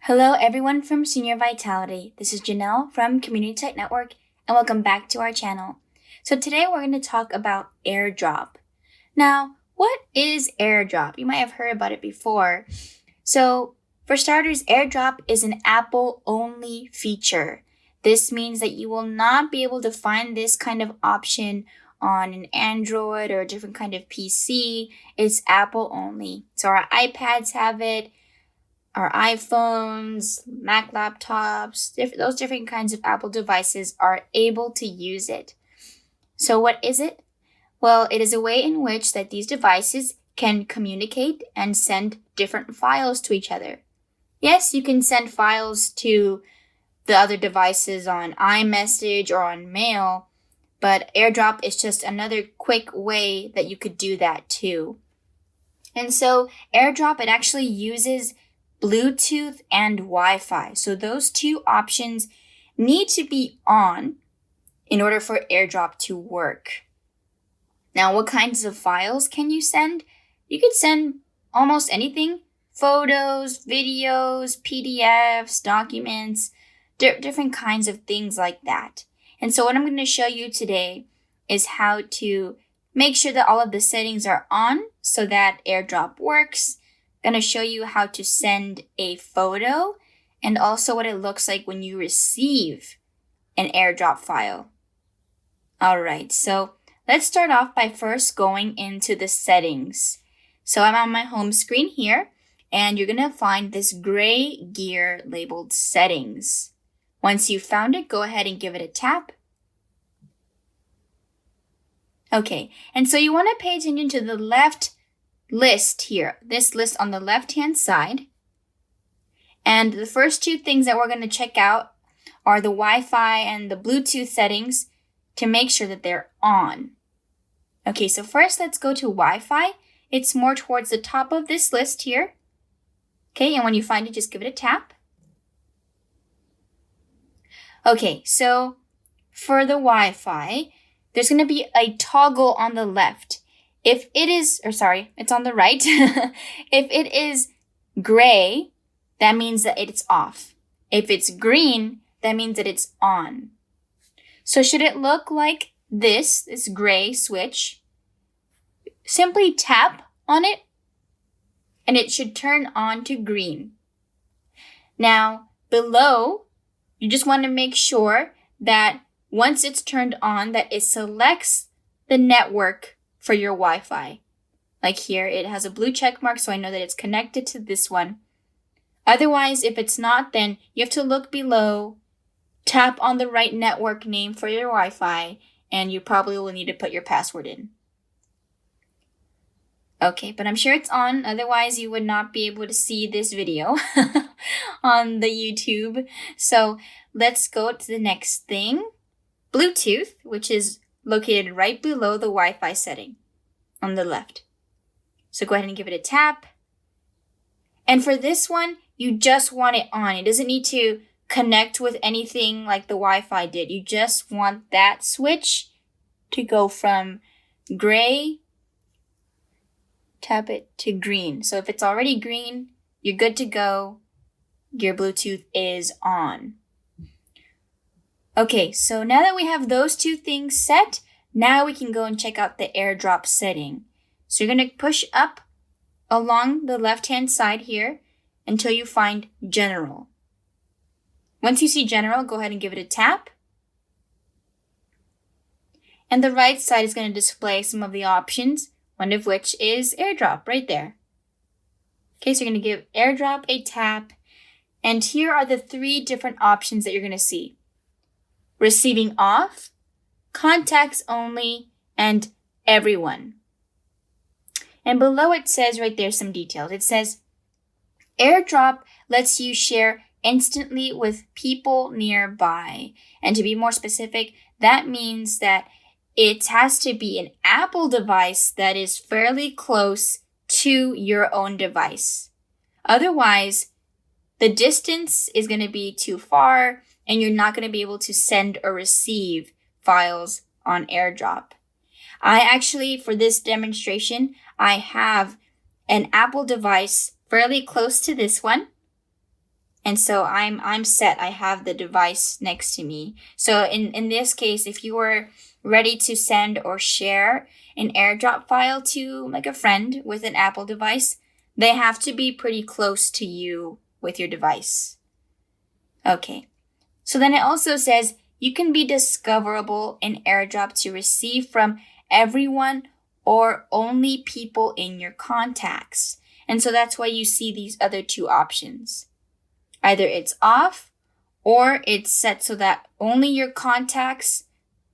Hello everyone from Senior Vitality. This is Jannell from Community Tech Network and welcome back to our channel. So today we're going to talk about AirDrop. Now, what is AirDrop? You might have heard about it before. So for starters, AirDrop is an Apple-only feature. This means that you will not be able to find this kind of option on an Android or a different kind of PC. It's Apple only. So our iPads have it. Our iPhones, Mac laptops, those different kinds of Apple devices are able to use it. So what is it? Well, it is a way in which that these devices can communicate and send different files to each other. Yes, you can send files to the other devices on iMessage or on mail, but AirDrop is just another quick way that you could do that too. And so AirDrop, it actually uses Bluetooth and Wi-Fi. So those two options need to be on in order for AirDrop to work. Now, what kinds of files can you send? You could send almost anything. Photos, videos, PDFs, documents, different kinds of things like that. And so what I'm going to show you today is how to make sure that all of the settings are on so that AirDrop works. I'm going to show you how to send a photo and also what it looks like when you receive an AirDrop file. All right, so let's start off by first going into the settings. So I'm on my home screen here, and you're going to find this gray gear labeled settings. Once you've found it, go ahead and give it a tap. Okay, and so you want to pay attention to the left list here, this list on the left-hand side. And the first two things that we're going to check out are the Wi-Fi and the Bluetooth settings to make sure that they're on. Okay, so first let's go to Wi-Fi. It's more towards the top of this list here. Okay, and when you find it, just give it a tap. Okay, so for the Wi-Fi, there's going to be a toggle on the left. If it is, it's on the right. If it is gray, that means that it's off. If it's green, that means that it's on. So should it look like this gray switch? Simply tap on it and it should turn on to green. Now, below, you just want to make sure that once it's turned on, that it selects the network for your Wi-Fi. Like here, it has a blue check mark, so I know that it's connected to this one. Otherwise, if it's not, then you have to look below, tap on the right network name for your Wi-Fi, and you probably will need to put your password in. Okay, but I'm sure it's on, otherwise you would not be able to see this video on the YouTube. So let's go to the next thing. Bluetooth, which is located right below the Wi-Fi setting on the left. So go ahead and give it a tap. And for this one, you just want it on. It doesn't need to connect with anything like the Wi-Fi did. You just want that switch to go from gray, tap it to green. So if it's already green, you're good to go. Your Bluetooth is on. Okay, so now that we have those two things set, now we can go and check out the AirDrop setting. So you're going to push up along the left-hand side here until you find General. Once you see General, go ahead and give it a tap. And the right side is going to display some of the options, one of which is AirDrop right there. Okay, so you're going to give AirDrop a tap. And here are the three different options that you're going to see. Receiving off, contacts only, and everyone. And below it says right there some details. It says, AirDrop lets you share instantly with people nearby. And to be more specific, that means that it has to be an Apple device that is fairly close to your own device. Otherwise, the distance is going to be too far and you're not going to be able to send or receive files on AirDrop. I actually, for this demonstration, I have an Apple device fairly close to this one. And so I'm set. I have the device next to me. So in this case, if you were ready to send or share an AirDrop file to like a friend with an Apple device, they have to be pretty close to you with your device. Okay. So then it also says you can be discoverable in AirDrop to receive from everyone or only people in your contacts. And so that's why you see these other two options. Either it's off or it's set so that only your contacts,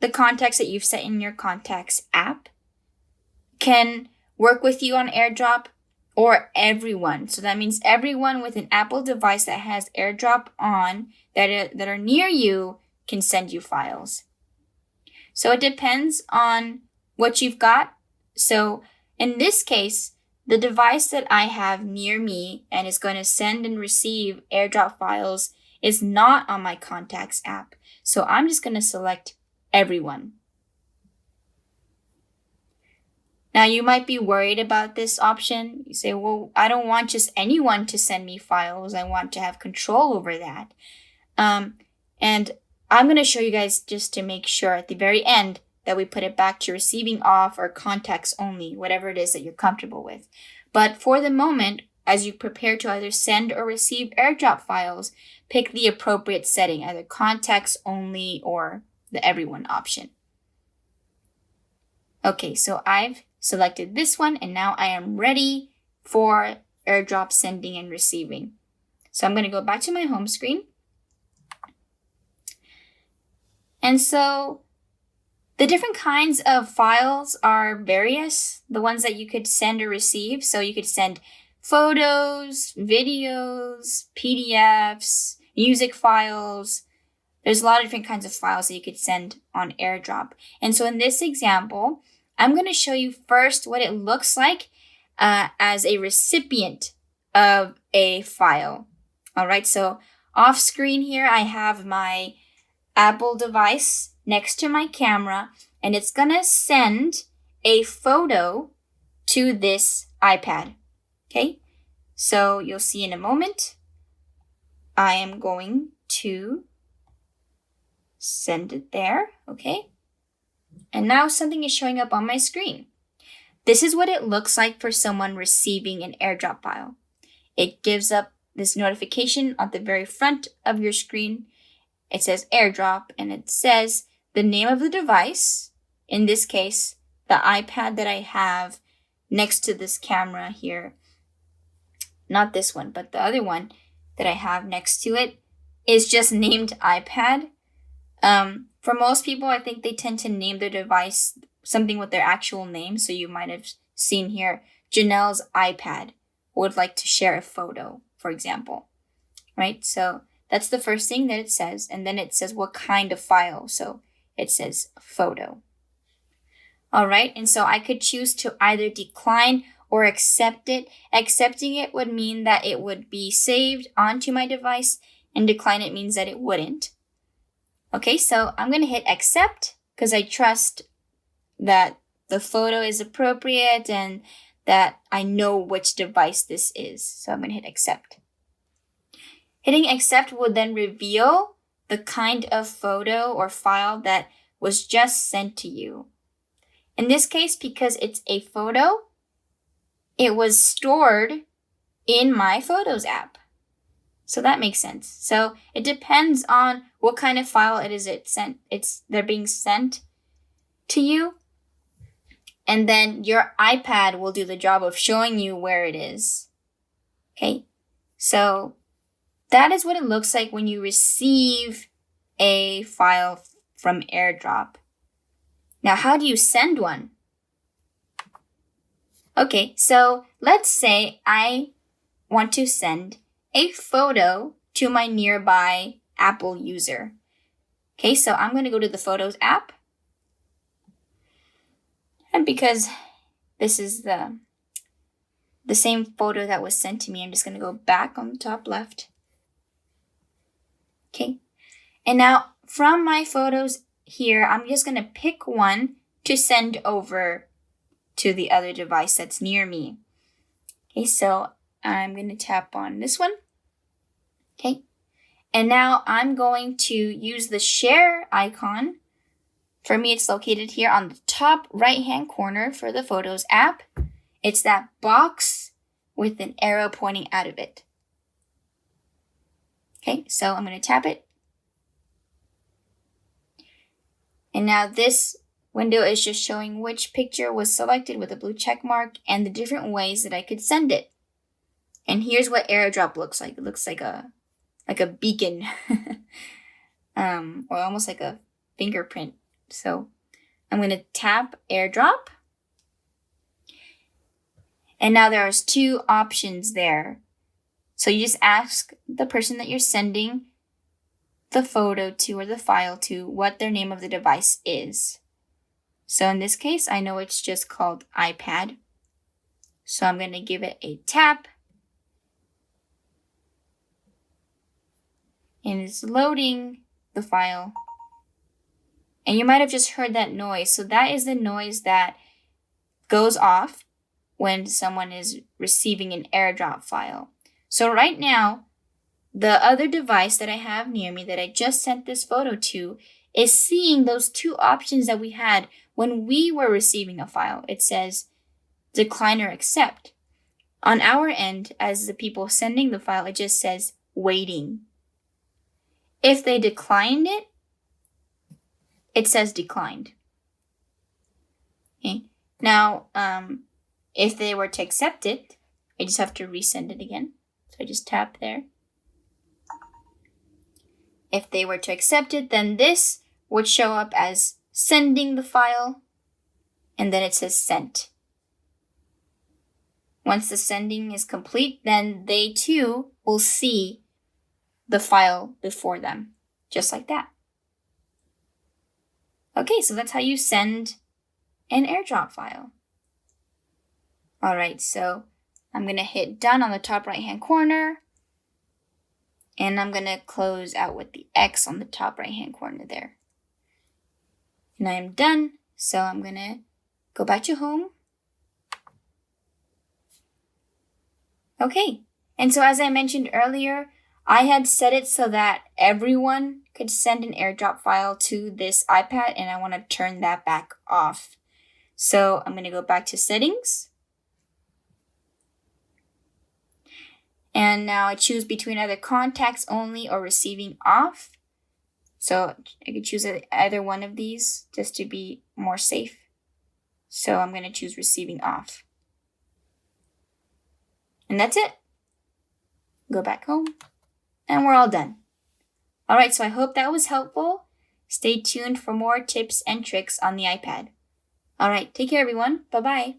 the contacts that you've set in your contacts app, can work with you on AirDrop, or everyone. So that means everyone with an Apple device that has AirDrop on that are near you can send you files. So it depends on what you've got. So in this case, the device that I have near me and is going to send and receive AirDrop files is not on my Contacts app. So I'm just going to select everyone. Now you might be worried about this option. You say, well, I don't want just anyone to send me files. I want to have control over that. And I'm going to show you guys just to make sure at the very end that we put it back to receiving off or contacts only, whatever it is that you're comfortable with. But for the moment, as you prepare to either send or receive AirDrop files, pick the appropriate setting, either contacts only or the everyone option. Okay, so I've selected this one and now I am ready for AirDrop sending and receiving. So I'm going to go back to my home screen. And so the different kinds of files are various, the ones that you could send or receive. So you could send photos, videos, PDFs, music files. There's a lot of different kinds of files that you could send on AirDrop. And so in this example, I'm going to show you first what it looks like as a recipient of a file. All right, so off screen here, I have my Apple device next to my camera, and it's going to send a photo to this iPad. Okay, so you'll see in a moment, I am going to send it there. Okay. And now something is showing up on my screen. This is what it looks like for someone receiving an AirDrop file. It gives up this notification at the very front of your screen. It says AirDrop and it says the name of the device, in this case, the iPad that I have next to this camera here. Not this one, but the other one that I have next to it is just named iPad. For most people, I think they tend to name their device something with their actual name. So you might have seen here, Jannell's iPad would like to share a photo, for example, right? So that's the first thing that it says. And then it says what kind of file. So it says photo. All right. And so I could choose to either decline or accept it. Accepting it would mean that it would be saved onto my device, and decline it means that it wouldn't. Okay, so I'm going to hit accept because I trust that the photo is appropriate and that I know which device this is. So I'm going to hit accept. Hitting accept would then reveal the kind of photo or file that was just sent to you. In this case, because it's a photo, it was stored in my Photos app. So that makes sense. So it depends on what kind of file it is they're being sent to you. And then your iPad will do the job of showing you where it is. Okay. So that is what it looks like when you receive a file from AirDrop. Now, how do you send one? Okay, so let's say I want to send a photo to my nearby Apple user. Okay, so I'm going to go to the Photos app. And because this is the same photo that was sent to me, I'm just going to go back on the top left. Okay, and now from my photos here, I'm just going to pick one to send over to the other device that's near me. Okay, so I'm going to tap on this one. Okay. And now I'm going to use the share icon. For me, it's located here on the top right-hand corner for the Photos app. It's that box with an arrow pointing out of it. Okay, so I'm going to tap it. And now this window is just showing which picture was selected with a blue check mark and the different ways that I could send it. And here's what AirDrop looks like. It looks like a beacon, or almost like a fingerprint. So I'm going to tap AirDrop. And now there's two options there. So you just ask the person that you're sending the photo to or the file to what their name of the device is. So in this case, I know it's just called iPad. So I'm going to give it a tap. And it's loading the file. And you might have just heard that noise. So that is the noise that goes off when someone is receiving an AirDrop file. So right now, the other device that I have near me that I just sent this photo to is seeing those two options that we had when we were receiving a file. It says decline or accept. On our end, as the people sending the file, it just says waiting. If they declined it, it says declined. Okay. Now, if they were to accept it, I just have to resend it again. So I just tap there. If they were to accept it, then this would show up as sending the file, and then it says sent. Once the sending is complete, then they too will see the file before them, just like that. Okay, so that's how you send an AirDrop file. All right, so I'm going to hit done on the top right-hand corner. And I'm going to close out with the X on the top right-hand corner there. And I am done. So I'm going to go back to home. Okay. And so as I mentioned earlier, I had set it so that everyone could send an AirDrop file to this iPad, and I want to turn that back off. So I'm going to go back to settings. And now I choose between either contacts only or receiving off. So I could choose either one of these just to be more safe. So I'm going to choose receiving off. And that's it. Go back home. And we're all done. All right, so I hope that was helpful. Stay tuned for more tips and tricks on the iPad. All right, take care, everyone. Bye-bye.